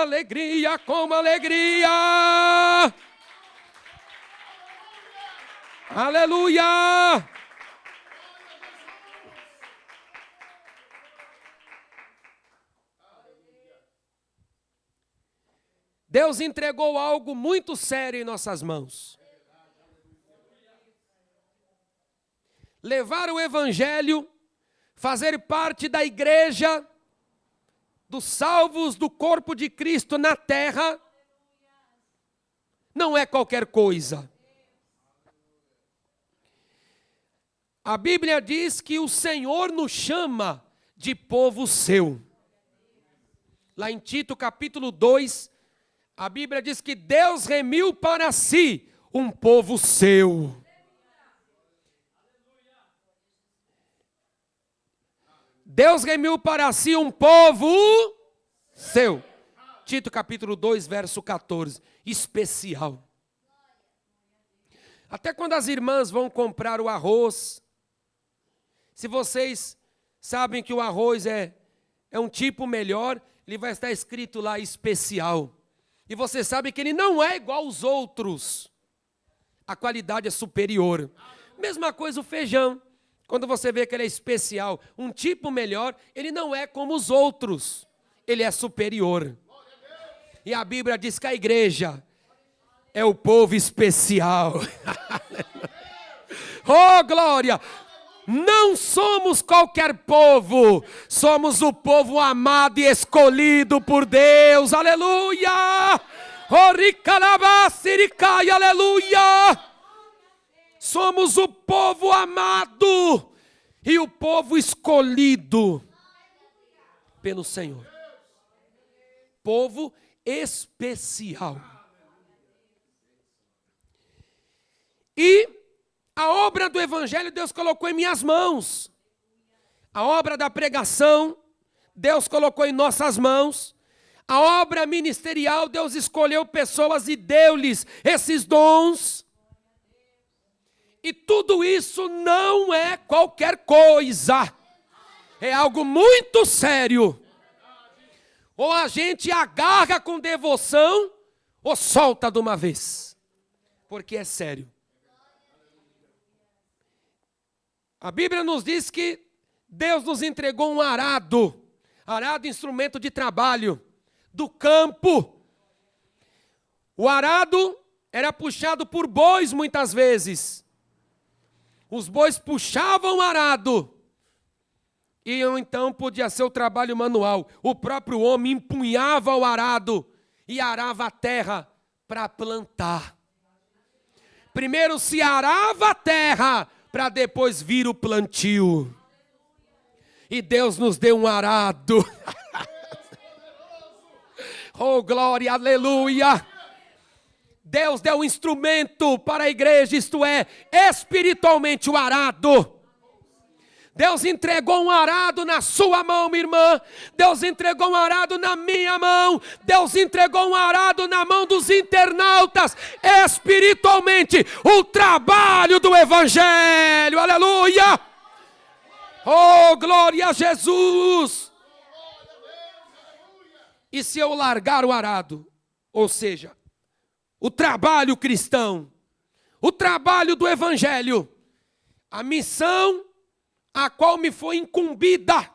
alegria, com alegria. Aleluia! Deus entregou algo muito sério em nossas mãos. Levar o evangelho, fazer parte da igreja, dos salvos do corpo de Cristo na terra, não é qualquer coisa. A Bíblia diz que o Senhor nos chama de povo seu. Lá em Tito capítulo 2, a Bíblia diz que Deus remiu para si um povo seu. Deus remiu para si um povo seu. Tito capítulo 2, verso 14. Especial. Até quando as irmãs vão comprar o arroz, se vocês sabem que o arroz é um tipo melhor, ele vai estar escrito lá especial. E você sabe que ele não é igual aos outros. A qualidade é superior. Mesma coisa o feijão. Quando você vê que ele é especial, um tipo melhor, ele não é como os outros. Ele é superior. E a Bíblia diz que a igreja é o povo especial. Oh, glória! Não somos qualquer povo. Somos o povo amado e escolhido por Deus. Aleluia! Oh, ricalabaciricai, aleluia! Somos o povo amado e o povo escolhido pelo Senhor. Povo especial. E a obra do evangelho Deus colocou em minhas mãos. A obra da pregação Deus colocou em nossas mãos. A obra ministerial Deus escolheu pessoas e deu-lhes esses dons. E tudo isso não é qualquer coisa. É algo muito sério. Ou a gente agarra com devoção, ou solta de uma vez. Porque é sério. A Bíblia nos diz que Deus nos entregou um arado. Arado, instrumento de trabalho. Do campo. O arado era puxado por bois muitas vezes. Os bois puxavam o arado. E então podia ser o trabalho manual. O próprio homem empunhava o arado e arava a terra para plantar. Primeiro se arava a terra para depois vir o plantio. E Deus nos deu um arado. Oh, glória, aleluia. Deus deu um instrumento para a igreja, isto é, espiritualmente o arado. Deus entregou um arado na sua mão, minha irmã. Deus entregou um arado na minha mão. Deus entregou um arado na mão dos internautas. Espiritualmente, o trabalho do evangelho. Aleluia! Oh, glória a Jesus! E se eu largar o arado, ou seja, o trabalho cristão, o trabalho do evangelho, a missão a qual me foi incumbida.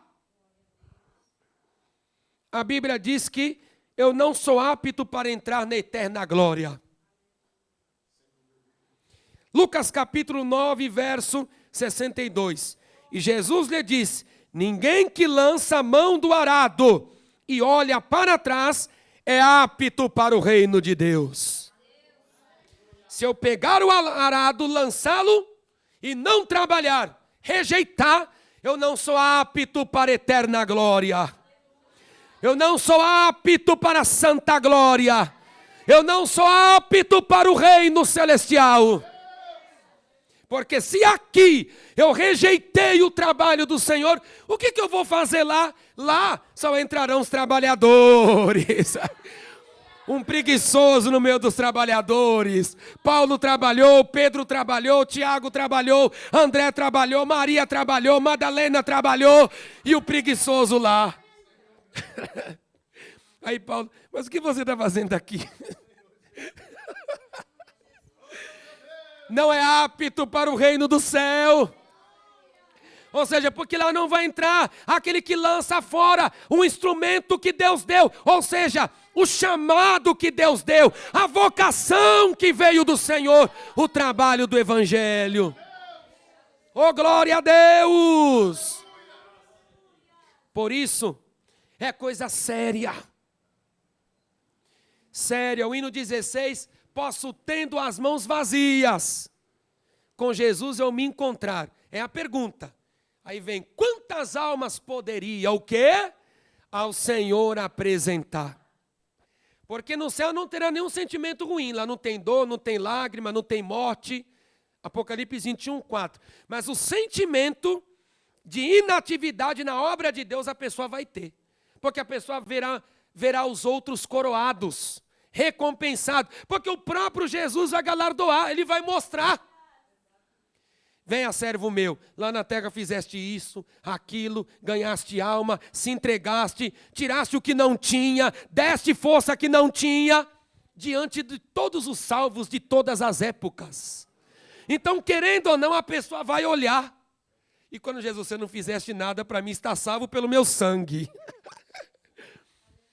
A Bíblia diz que eu não sou apto para entrar na eterna glória. Lucas capítulo 9, verso 62. E Jesus lhe disse: ninguém que lança a mão do arado e olha para trás é apto para o reino de Deus. Se eu pegar o arado, lançá-lo e não trabalhar, rejeitar, eu não sou apto para a eterna glória. Eu não sou apto para a santa glória. Eu não sou apto para o reino celestial. Porque se aqui eu rejeitei o trabalho do Senhor, o que eu vou fazer lá? Lá só entrarão os trabalhadores. Um preguiçoso no meio dos trabalhadores. Paulo trabalhou, Pedro trabalhou, Tiago trabalhou, André trabalhou, Maria trabalhou, Madalena trabalhou, e o preguiçoso lá. Aí Paulo, mas o que você está fazendo aqui? Não é apto para o reino do céu. Ou seja, porque lá não vai entrar aquele que lança fora o instrumento que Deus deu. Ou seja, o chamado que Deus deu, a vocação que veio do Senhor, o trabalho do Evangelho. Oh, glória a Deus! Por isso, é coisa séria. Séria, o hino 16, posso tendo as mãos vazias, com Jesus eu me encontrar. É a pergunta. Aí vem, quantas almas poderia o quê? Ao Senhor apresentar. Porque no céu não terá nenhum sentimento ruim. Lá não tem dor, não tem lágrima, não tem morte. Apocalipse 21, 4. Mas o sentimento de inatividade na obra de Deus a pessoa vai ter. Porque a pessoa verá os outros coroados, recompensados. Porque o próprio Jesus vai galardoar, ele vai mostrar. Venha, servo meu, lá na terra fizeste isso, aquilo, ganhaste alma, se entregaste, tiraste o que não tinha, deste força que não tinha, diante de todos os salvos de todas as épocas. Então, querendo ou não, a pessoa vai olhar. E quando Jesus, você não fizeste nada para mim, está salvo pelo meu sangue.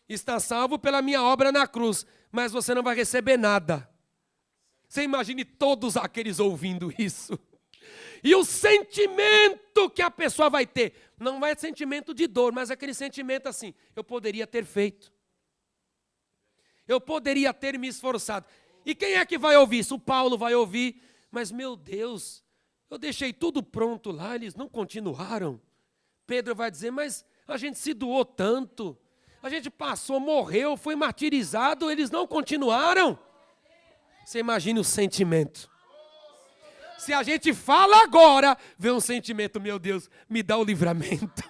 Está salvo pela minha obra na cruz, mas você não vai receber nada. Você imagine todos aqueles ouvindo isso. E o sentimento que a pessoa vai ter, não vai ser sentimento de dor, mas aquele sentimento assim, eu poderia ter feito. Eu poderia ter me esforçado. E quem é que vai ouvir isso? O Paulo vai ouvir, mas meu Deus, eu deixei tudo pronto lá, eles não continuaram. Pedro vai dizer, mas a gente se doou tanto, a gente passou, morreu, foi martirizado, eles não continuaram. Você imagina o sentimento. Se a gente fala agora, vem um sentimento, meu Deus, me dá o livramento.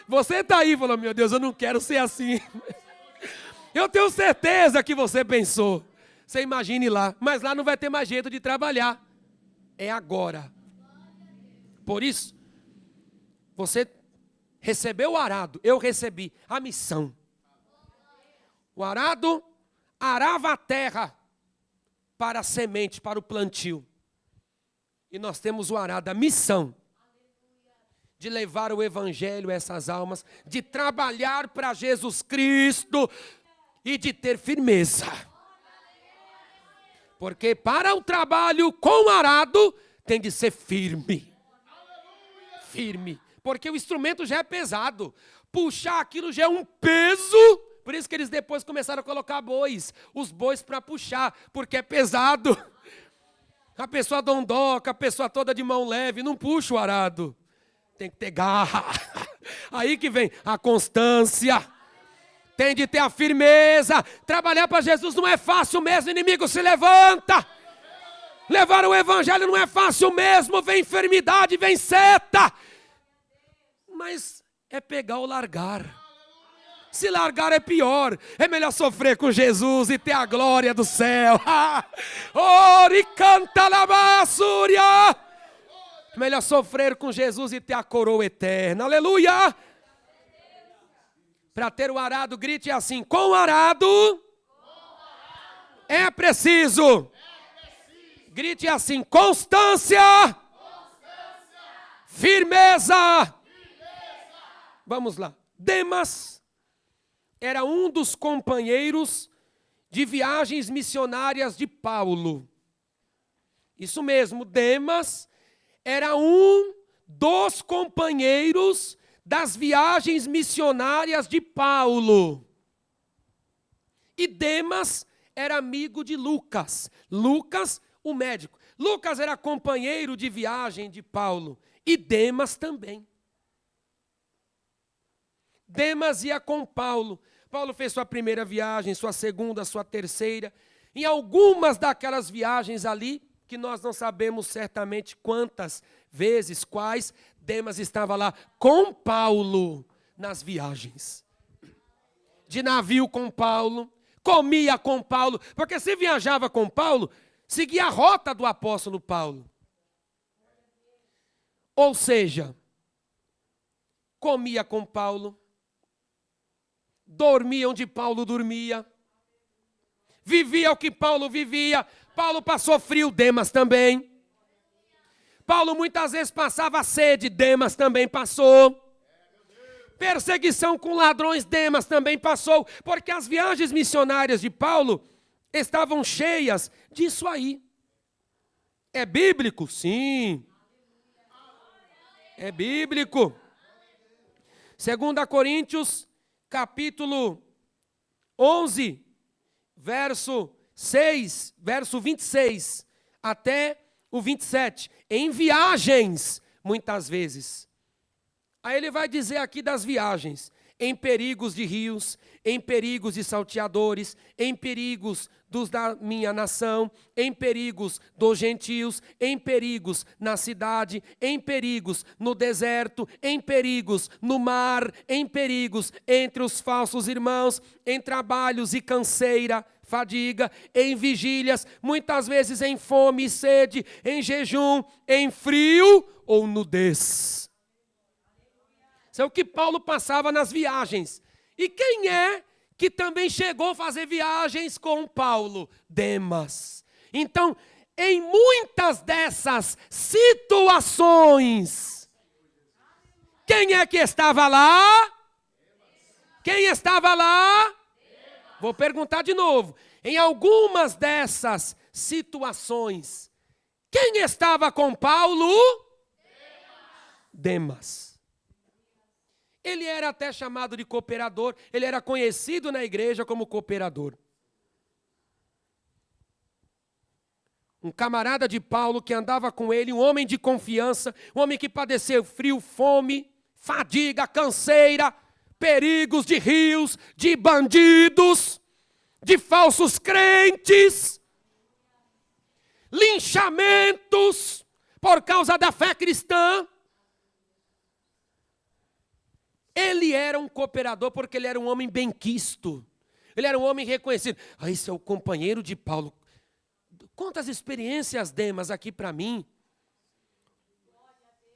Você está aí e falou, meu Deus, eu não quero ser assim. Eu tenho certeza que você pensou. Você imagine lá, mas lá não vai ter mais jeito de trabalhar. É agora. Por isso, você recebeu o arado, eu recebi a missão. O arado arava a terra para a semente, para o plantio. E nós temos o arado, a missão de levar o evangelho a essas almas, de trabalhar para Jesus Cristo e de ter firmeza. Porque para o trabalho com o arado tem de ser firme. Firme. Porque o instrumento já é pesado. Puxar aquilo já é um peso. Por isso que eles depois começaram a colocar bois. Os bois para puxar, porque é pesado. A pessoa dondoca, a pessoa toda de mão leve, não puxa o arado. Tem que ter garra. Aí que vem a constância. Tem de ter a firmeza. Trabalhar para Jesus não é fácil mesmo, o inimigo se levanta. Levar o evangelho não é fácil mesmo, vem enfermidade, vem seta. Mas é pegar ou largar. Se largar é pior, é melhor sofrer com Jesus e ter a glória do céu. Ori canta labassúria. Melhor sofrer com Jesus e ter a coroa eterna. Aleluia. Para ter o arado, grite assim, com o arado é preciso. Grite assim, constância, firmeza. Vamos lá. Demas era um dos companheiros de viagens missionárias de Paulo. Isso mesmo, Demas era um dos companheiros das viagens missionárias de Paulo. E Demas era amigo de Lucas. Lucas, o médico. Lucas era companheiro de viagem de Paulo. E Demas também. Demas ia com Paulo. Paulo fez sua primeira viagem, sua segunda, sua terceira. Em algumas daquelas viagens ali, que nós não sabemos certamente quantas vezes, quais, Demas estava lá com Paulo nas viagens. De navio com Paulo, comia com Paulo, porque se viajava com Paulo, seguia a rota do apóstolo Paulo. Ou seja, comia com Paulo, dormia onde Paulo dormia, vivia o que Paulo vivia. Paulo passou frio, Demas também. Paulo muitas vezes passava sede, Demas também passou. Perseguição com ladrões, Demas também passou, porque as viagens missionárias de Paulo estavam cheias disso aí. É bíblico? Sim. É bíblico. 2 Coríntios, capítulo 11, verso 26 até o 27. Em viagens, muitas vezes. Aí ele vai dizer aqui das viagens. Em perigos de rios, em perigos de salteadores, em perigos dos da minha nação, em perigos dos gentios, em perigos na cidade, em perigos no deserto, em perigos no mar, em perigos entre os falsos irmãos, em trabalhos e canseira, fadiga, em vigílias, muitas vezes em fome e sede, em jejum, em frio ou nudez. Isso é o que Paulo passava nas viagens. E quem é que também chegou a fazer viagens com Paulo? Demas. Então, em muitas dessas situações, quem é que estava lá? Quem estava lá? Vou perguntar de novo. Em algumas dessas situações, quem estava com Paulo? Demas. Ele era até chamado de cooperador, ele era conhecido na igreja como cooperador. Um camarada de Paulo que andava com ele, um homem de confiança, um homem que padeceu frio, fome, fadiga, canseira, perigos de rios, de bandidos, de falsos crentes, linchamentos por causa da fé cristã. Ele era um cooperador porque ele era um homem benquisto. Ele era um homem reconhecido. Esse é o companheiro de Paulo. Quantas experiências, Demas, aqui para mim.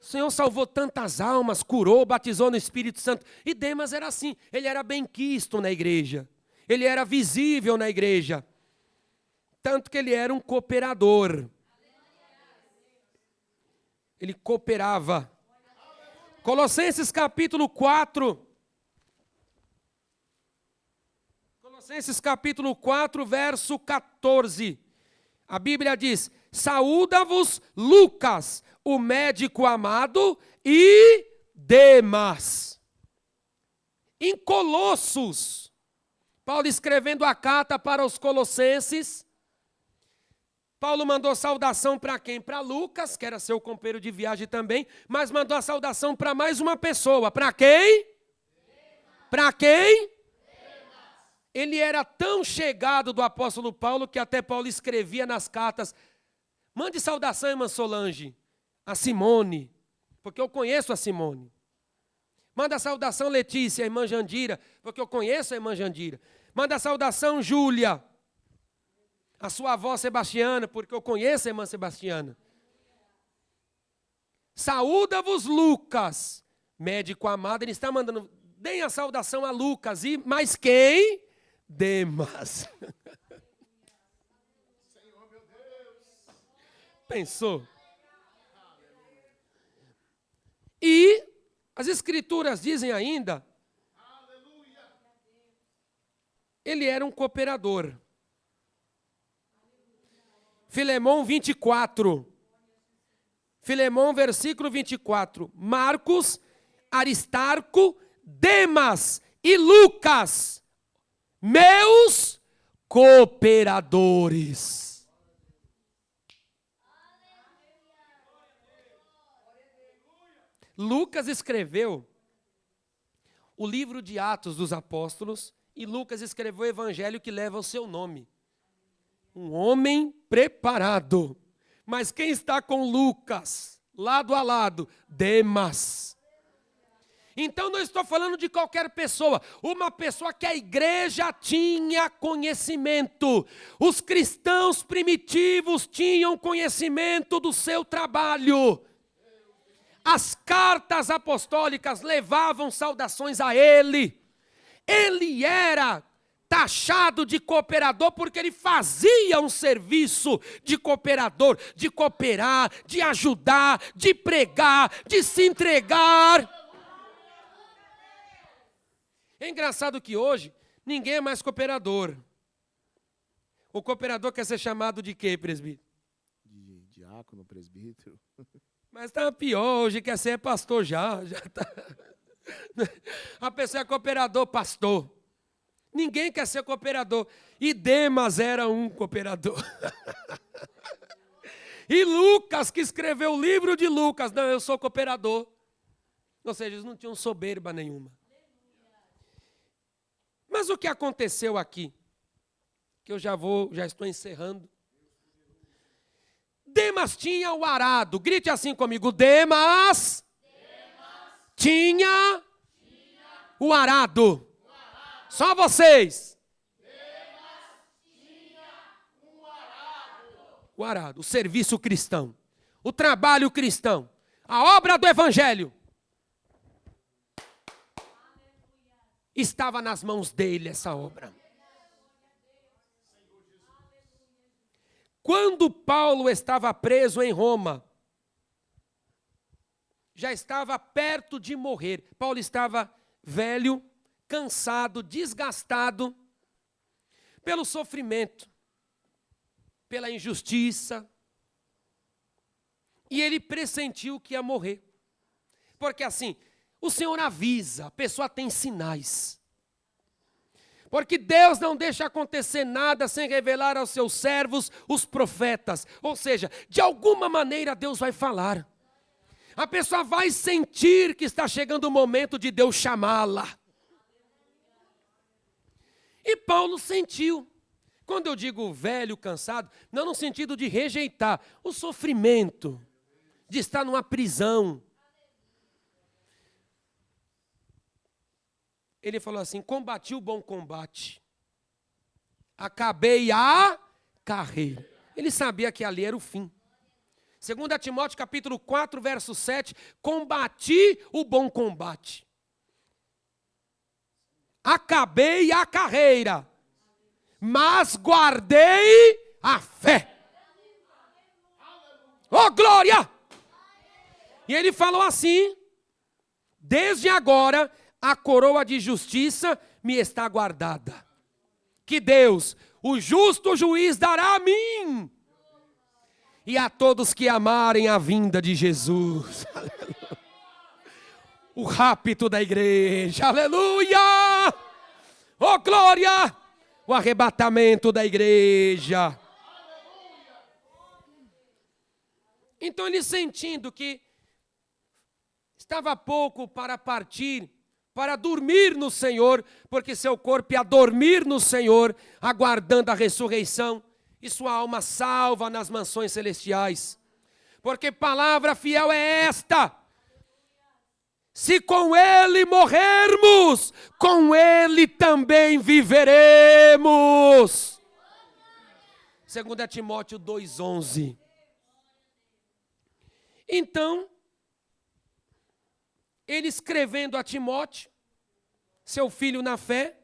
O Senhor salvou tantas almas, curou, batizou no Espírito Santo. E Demas era assim. Ele era benquisto na igreja. Ele era visível na igreja. Tanto que ele era um cooperador. Ele cooperava. Colossenses capítulo 4. Colossenses capítulo 4, verso 14. A Bíblia diz: saúda-vos Lucas, o médico amado, e Demas. Em Colossos, Paulo escrevendo a carta para os colossenses, Paulo mandou saudação para quem? Para Lucas, que era seu companheiro de viagem também, mas mandou a saudação para mais uma pessoa. Para quem? Para quem? Ele era tão chegado do apóstolo Paulo que até Paulo escrevia nas cartas: mande saudação, irmã Solange, a Simone, porque eu conheço a Simone. Manda saudação, Letícia, a irmã Jandira, porque eu conheço a irmã Jandira. Manda saudação, Júlia, a sua avó Sebastiana, porque eu conheço a irmã Sebastiana. Saúda-vos Lucas, médico amado. Ele está mandando, deem a saudação a Lucas. E mais quem? Demas. Pensou? E as escrituras dizem ainda, ele era um cooperador. Filemão 24. Filemão, versículo 24. Marcos, Aristarco, Demas e Lucas, meus cooperadores. Lucas escreveu o livro de Atos dos Apóstolos e Lucas escreveu o evangelho que leva o seu nome. Um homem preparado. Mas quem está com Lucas, lado a lado? Demas. Então não estou falando de qualquer pessoa. Uma pessoa que a igreja tinha conhecimento. Os cristãos primitivos tinham conhecimento do seu trabalho. As cartas apostólicas levavam saudações a ele. ele era taxado de cooperador porque ele fazia um serviço de cooperador, de cooperar, de ajudar, de pregar, de se entregar. É engraçado que hoje ninguém é mais cooperador. O cooperador quer ser chamado de quê, presbítero? De diácono, presbítero. Mas está pior, hoje quer ser pastor já tá. A pessoa é cooperador, pastor. Ninguém quer ser cooperador. E Demas era um cooperador. E Lucas, que escreveu o livro de Lucas, não, eu sou cooperador. Ou seja, eles não tinham soberba nenhuma. Mas o que aconteceu aqui? Que eu já estou encerrando. Demas tinha o arado. Grite assim comigo. Demas tinha o arado. Só vocês. O arado, o serviço cristão, o trabalho cristão, a obra do evangelho. Estava nas mãos dele essa obra. Quando Paulo estava preso em Roma, já estava perto de morrer. Paulo estava velho, cansado, desgastado pelo sofrimento, pela injustiça. E ele pressentiu que ia morrer. Porque assim, o Senhor avisa, a pessoa tem sinais. Porque Deus não deixa acontecer nada sem revelar aos seus servos, os profetas. Ou seja, de alguma maneira Deus vai falar. A pessoa vai sentir que está chegando o momento de Deus chamá-la. E Paulo sentiu. Quando eu digo velho, cansado, não no sentido de rejeitar o sofrimento, de estar numa prisão. Ele falou assim, combati o bom combate, acabei a carreira. Ele sabia que ali era o fim. 2 Timóteo capítulo 4, verso 7, combati o bom combate. Acabei a carreira, mas guardei a fé. Oh, glória! E ele falou assim, desde agora a coroa de justiça me está guardada, que Deus, o justo juiz, dará a mim e a todos que amarem a vinda de Jesus. O rapto da igreja, aleluia! Oh, glória! O arrebatamento da igreja. Então ele sentindo que estava pouco para partir, para dormir no Senhor, porque seu corpo ia dormir no Senhor, aguardando a ressurreição, e sua alma salva nas mansões celestiais. Porque palavra fiel é esta: se com ele morrermos, com ele também viveremos. 2 Timóteo 2,11. Então, ele escrevendo a Timóteo, seu filho na fé,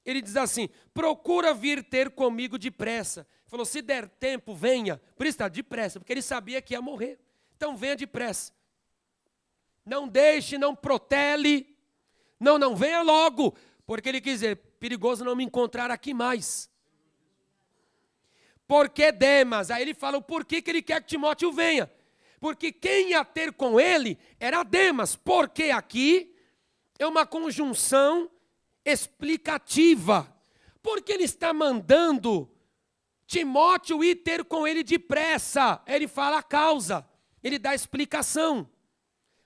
ele diz assim, procura vir ter comigo depressa. Ele falou, se der tempo, venha. Por isso está depressa, porque ele sabia que ia morrer. Então venha depressa. Não deixe, não protele. Não venha logo. Porque ele quis dizer, perigoso não me encontrar aqui mais. Porque Demas, aí ele fala o porquê que ele quer que Timóteo venha. Porque quem ia ter com ele era Demas, porque aqui é uma conjunção explicativa. Porque ele está mandando Timóteo ir ter com ele depressa. Ele fala a causa, ele dá a explicação.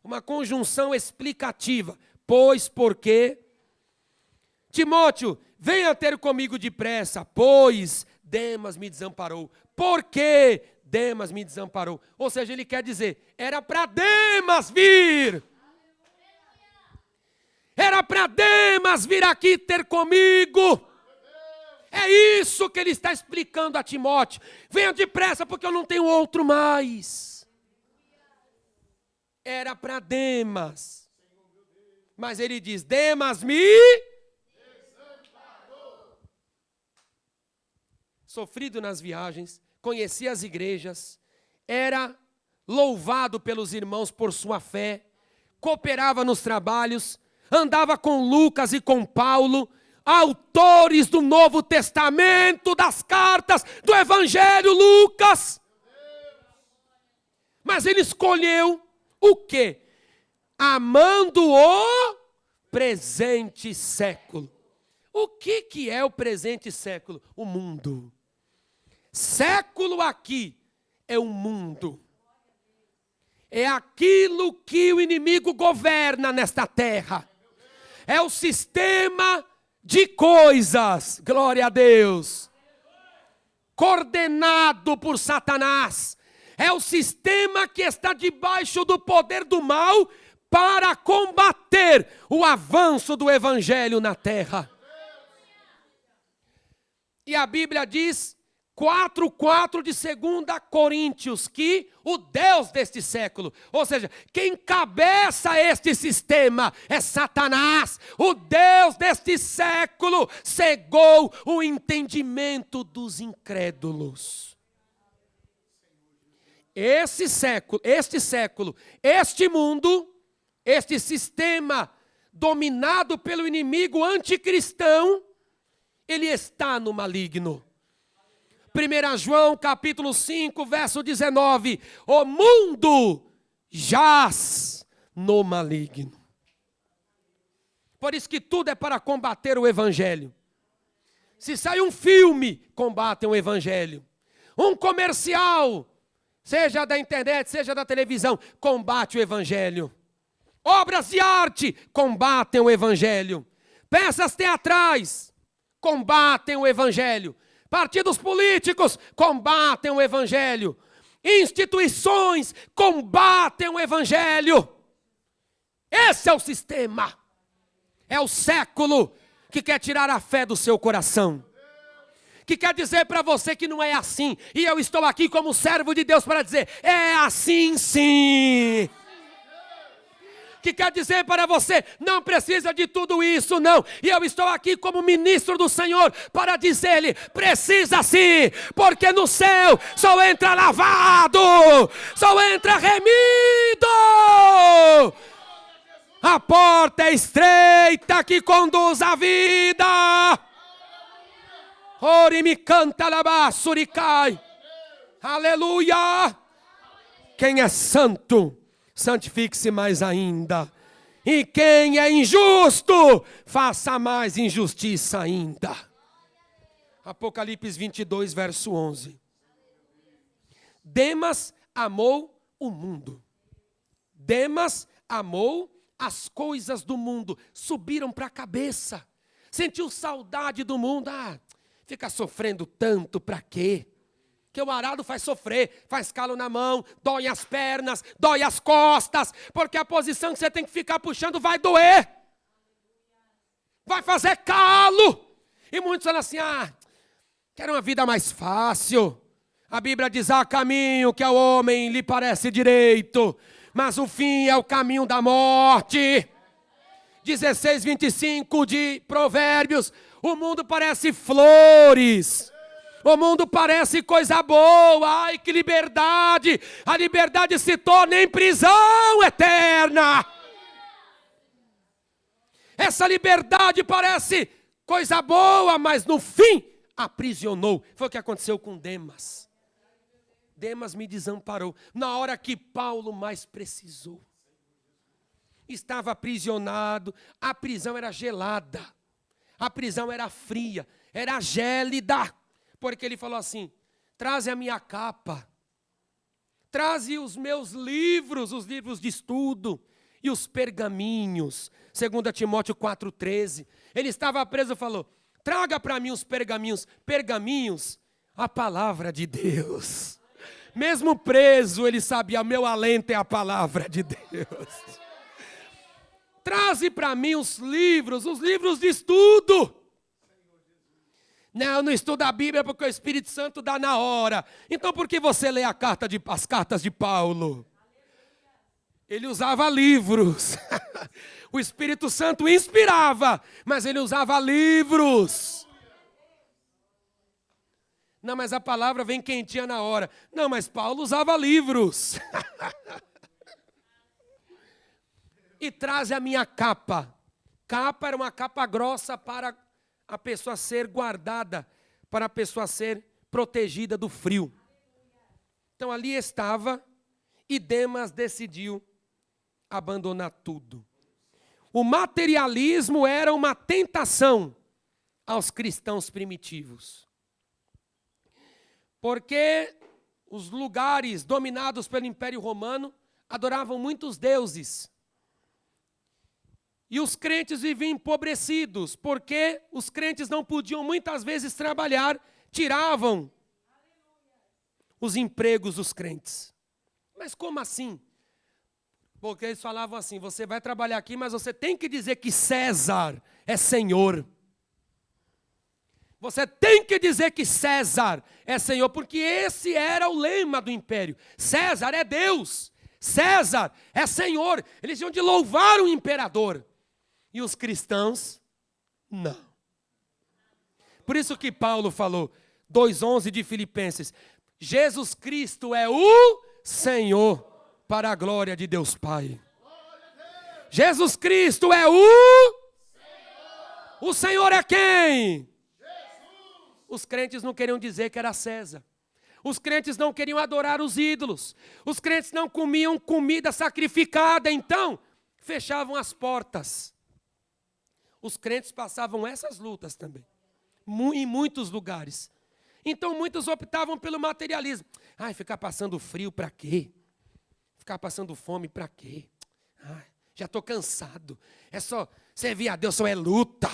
Uma conjunção explicativa. Pois porque Timóteo, venha ter comigo depressa, pois Demas me desamparou. Por que Demas me desamparou? Ou seja, ele quer dizer, era para Demas vir. Era para Demas vir aqui ter comigo. É isso que ele está explicando a Timóteo. Venha depressa porque eu não tenho outro mais. Era para Demas. Mas ele diz, Demas me sofrido nas viagens, conhecia as igrejas, era louvado pelos irmãos por sua fé, cooperava nos trabalhos, andava com Lucas e com Paulo, autores do Novo Testamento, das cartas, do Evangelho Lucas. Mas ele escolheu o quê? Amando o presente século. O que é o presente século? O mundo. Século aqui é o mundo. É aquilo que o inimigo governa nesta terra. É o sistema de coisas, glória a Deus, coordenado por Satanás. É o sistema que está debaixo do poder do mal para combater o avanço do evangelho na terra. E a Bíblia diz, 4:4 de 2 Coríntios, que o Deus deste século, ou seja, quem encabeça este sistema é Satanás. O Deus deste século cegou o entendimento dos incrédulos. Este século, este mundo, este sistema dominado pelo inimigo anticristão, ele está no maligno. 1 João capítulo 5, verso 19. O mundo jaz no maligno. Por isso que tudo é para combater o evangelho. Se sai um filme, combatem o evangelho. Um comercial, seja da internet, seja da televisão, combate o evangelho. Obras de arte, combatem o evangelho. Peças teatrais, combatem o evangelho. Partidos políticos combatem o evangelho. Instituições combatem o evangelho. Esse é o sistema. É o século que quer tirar a fé do seu coração. Que quer dizer para você que não é assim. E eu estou aqui como servo de Deus para dizer, é assim sim. Que quer dizer para você, não precisa de tudo isso, não. E eu estou aqui como ministro do Senhor para dizer-lhe, precisa sim, porque no céu só entra lavado, só entra remido. A porta é estreita que conduz à vida. Ore me canta labaçuricai. Aleluia. Quem é santo, santifique-se mais ainda. E quem é injusto, faça mais injustiça ainda. Apocalipse 22, verso 11. Demas amou o mundo. Demas amou as coisas do mundo. Subiram para a cabeça. Sentiu saudade do mundo. Fica sofrendo tanto para quê? Que o arado faz sofrer, faz calo na mão, dói as pernas, dói as costas, porque a posição que você tem que ficar puxando vai doer. Vai fazer calo. E muitos falam assim, quero uma vida mais fácil. A Bíblia diz, há caminho que ao homem lhe parece direito, mas o fim é o caminho da morte. 16:25 de Provérbios, o mundo parece flores. O mundo parece coisa boa, ai que liberdade, a liberdade se torna em prisão eterna. Essa liberdade parece coisa boa, mas no fim aprisionou. Foi o que aconteceu com Demas. Demas me desamparou, na hora que Paulo mais precisou. Estava aprisionado, a prisão era gelada, a prisão era fria, era gélida. Porque ele falou assim, traze a minha capa, traze os meus livros, os livros de estudo e os pergaminhos. 2 Timóteo 4,13. Ele estava preso e falou, traga para mim os pergaminhos. Pergaminhos, a palavra de Deus. Mesmo preso, ele sabia, meu alento é a palavra de Deus. Traze para mim os livros de estudo. Não, eu não estudo a Bíblia porque o Espírito Santo dá na hora. Então por que você lê as cartas de Paulo? Ele usava livros. O Espírito Santo inspirava, mas ele usava livros. Não, mas a palavra vem quentinha na hora. Não, mas Paulo usava livros. E traz a minha capa. Capa era uma capa grossa para a pessoa ser guardada, para a pessoa ser protegida do frio. Então ali estava, e Demas decidiu abandonar tudo. O materialismo era uma tentação aos cristãos primitivos. Porque os lugares dominados pelo Império Romano adoravam muitos deuses. E os crentes viviam empobrecidos, porque os crentes não podiam muitas vezes trabalhar, tiravam os empregos dos crentes. Mas como assim? Porque eles falavam assim, você vai trabalhar aqui, mas você tem que dizer que César é Senhor. Você tem que dizer que César é Senhor, porque esse era o lema do império. César é Deus, César é Senhor. Eles tinham de louvar o imperador. E os cristãos, não. Por isso que Paulo falou, 2:11 de Filipenses, Jesus Cristo é o Senhor, para a glória de Deus Pai. Jesus Cristo é o Senhor. O Senhor é quem? Jesus. Os crentes não queriam dizer que era César. Os crentes não queriam adorar os ídolos. Os crentes não comiam comida sacrificada, então fechavam as portas. Os crentes passavam essas lutas também, em muitos lugares. Então muitos optavam pelo materialismo. Ai, ficar passando frio para quê? Ficar passando fome para quê? Ai, já estou cansado. É só, servir a Deus só é luta.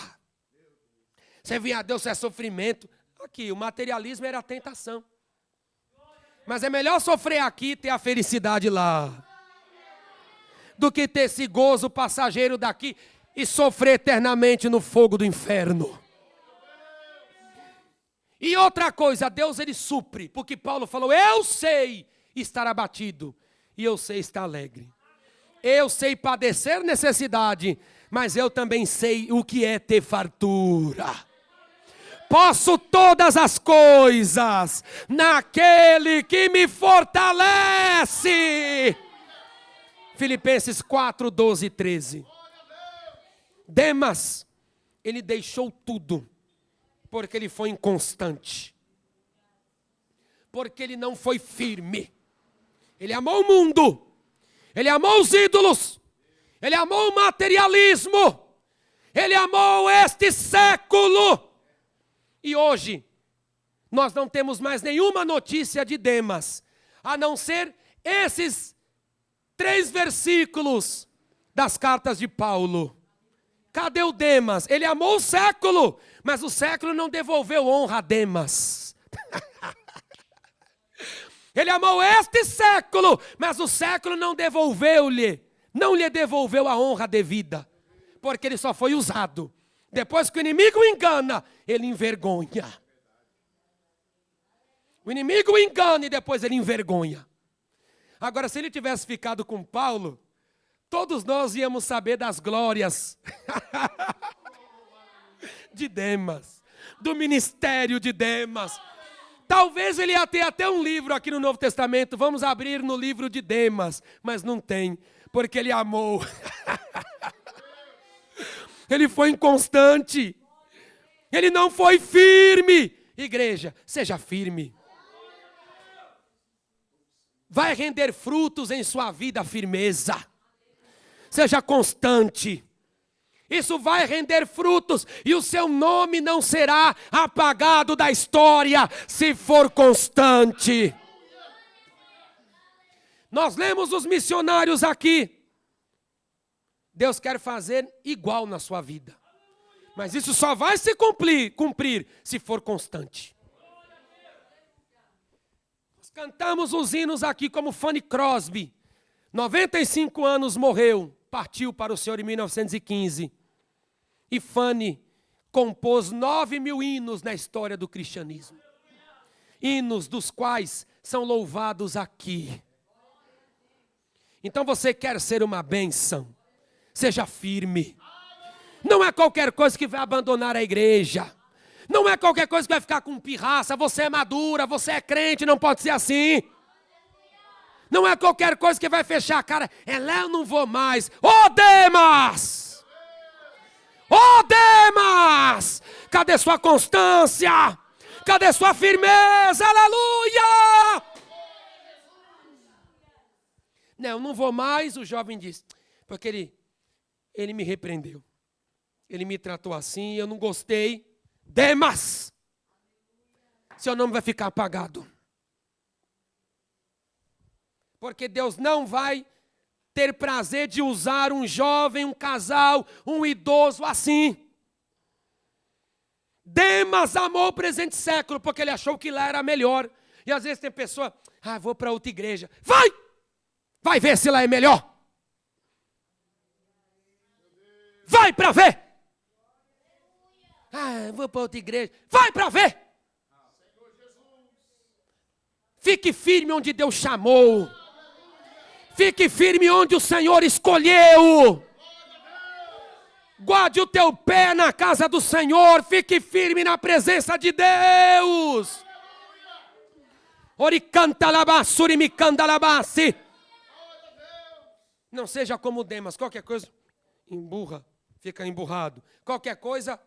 Servir a Deus só é sofrimento. Aqui, o materialismo era a tentação. Mas é melhor sofrer aqui e ter a felicidade lá, do que ter esse gozo passageiro daqui e sofrer eternamente no fogo do inferno. E outra coisa, Deus ele supre, porque Paulo falou, eu sei estar abatido e eu sei estar alegre. Eu sei padecer necessidade, mas eu também sei o que é ter fartura. Posso todas as coisas naquele que me fortalece. Filipenses 4:12 e 13. Demas, ele deixou tudo, porque ele foi inconstante, porque ele não foi firme. Ele amou o mundo, ele amou os ídolos, ele amou o materialismo, ele amou este século. E hoje, nós não temos mais nenhuma notícia de Demas, a não ser esses 3 versículos das cartas de Paulo. Cadê o Demas? Ele amou o século, mas o século não devolveu honra a Demas. Ele amou este século, mas o século não lhe devolveu a honra devida, porque ele só foi usado. Depois que o inimigo o engana, ele envergonha. O inimigo o engana e depois ele envergonha. Agora, se ele tivesse ficado com Paulo, todos nós íamos saber das glórias de Demas, do ministério de Demas. Talvez ele ia ter até um livro aqui no Novo Testamento, vamos abrir no livro de Demas, mas não tem, porque ele amou. Ele foi inconstante, ele não foi firme. Igreja, seja firme. Vai render frutos em sua vida a firmeza. Seja constante. Isso vai render frutos e o seu nome não será apagado da história se for constante. Nós lemos os missionários aqui. Deus quer fazer igual na sua vida. Mas isso só vai se cumprir se for constante. Nós cantamos os hinos aqui como Fanny Crosby. 95 anos morreu, partiu para o Senhor em 1915. E Fanny compôs 9.000 hinos na história do cristianismo. Hinos dos quais são louvados aqui. Então você quer ser uma bênção, seja firme. Não é qualquer coisa que vai abandonar a igreja. Não é qualquer coisa que vai ficar com pirraça. Você é madura, você é crente, não pode ser assim. Não é qualquer coisa que vai fechar a cara. É lá eu não vou mais. Ô Demas! Ô Demas! Cadê sua constância? Cadê sua firmeza? Aleluia! Não, eu não vou mais, o jovem disse. Porque ele me repreendeu. Ele me tratou assim, eu não gostei. Demas! Seu nome vai ficar apagado. Porque Deus não vai ter prazer de usar um jovem, um casal, um idoso assim. Demas amou o presente século, porque ele achou que lá era melhor. E às vezes tem pessoa, vou para outra igreja. Vai ver se lá é melhor. Vai para ver. Vou para outra igreja. Vai para ver. Fique firme onde Deus chamou. Fique firme onde o Senhor escolheu. Guarde o teu pé na casa do Senhor. Fique firme na presença de Deus. Não seja como Demas. Qualquer coisa, emburra, fica emburrado. Qualquer coisa,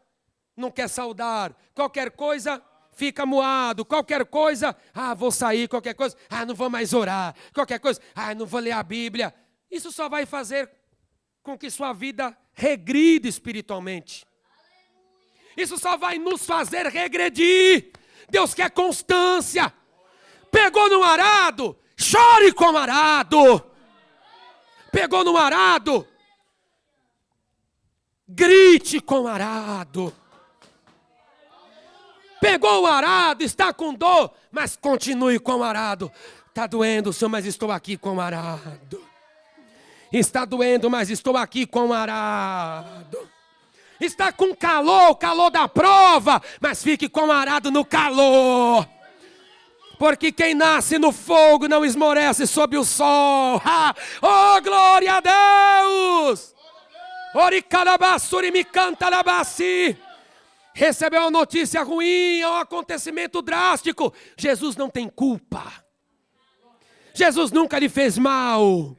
não quer saudar. Qualquer coisa, fica moado. Qualquer coisa, vou sair. Qualquer coisa, não vou mais orar. Qualquer coisa, não vou ler a Bíblia. Isso só vai fazer com que sua vida regrida espiritualmente. Isso só vai nos fazer regredir. Deus quer constância. Pegou no arado, chore com o arado. Pegou no arado, grite com o arado. Pegou o arado, está com dor, mas continue com o arado. Está doendo, Senhor, mas estou aqui com o arado. Está doendo, mas estou aqui com o arado. Está com calor, o calor da prova, mas fique com o arado no calor. Porque quem nasce no fogo não esmorece sob o sol. Oh, glória a Deus! Recebeu uma notícia ruim, um acontecimento drástico. Jesus não tem culpa. Jesus nunca lhe fez mal.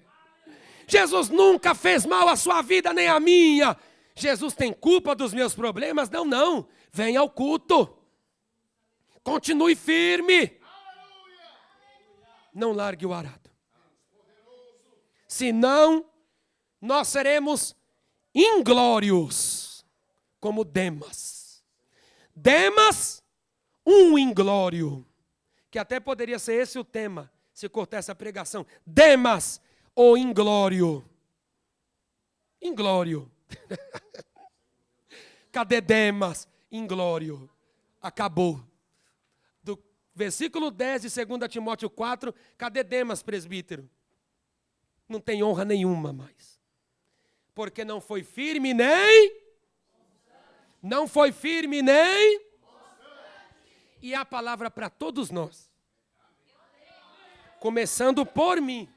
Jesus nunca fez mal à sua vida nem à minha. Jesus tem culpa dos meus problemas? Não. Venha ao culto. Continue firme. Não largue o arado. Senão, nós seremos inglórios, como Demas. Demas, um inglório. Que até poderia ser esse o tema, se cortar essa pregação. Demas, o inglório. Inglório. Cadê Demas? Inglório. Acabou. Versículo 10 de 2 Timóteo 4, cadê Demas, presbítero? Não tem honra nenhuma mais. Porque não foi firme nem... Não foi firme nem... E a palavra para todos nós. Começando por mim.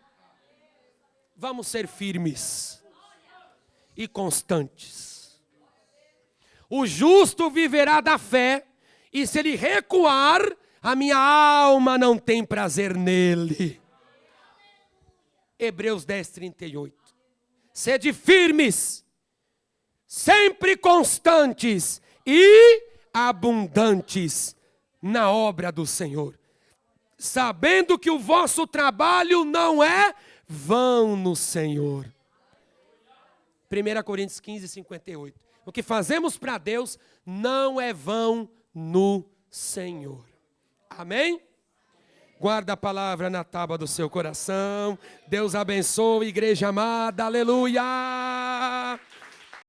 Vamos ser firmes e constantes. O justo viverá da fé, e se ele recuar... A minha alma não tem prazer nele. Hebreus 10, 38. Sede firmes, sempre constantes e abundantes na obra do Senhor, sabendo que o vosso trabalho não é vão no Senhor. 1 Coríntios 15, 58. O que fazemos para Deus não é vão no Senhor. Amém? Guarda a palavra na tábua do seu coração. Deus abençoe, igreja amada. Aleluia!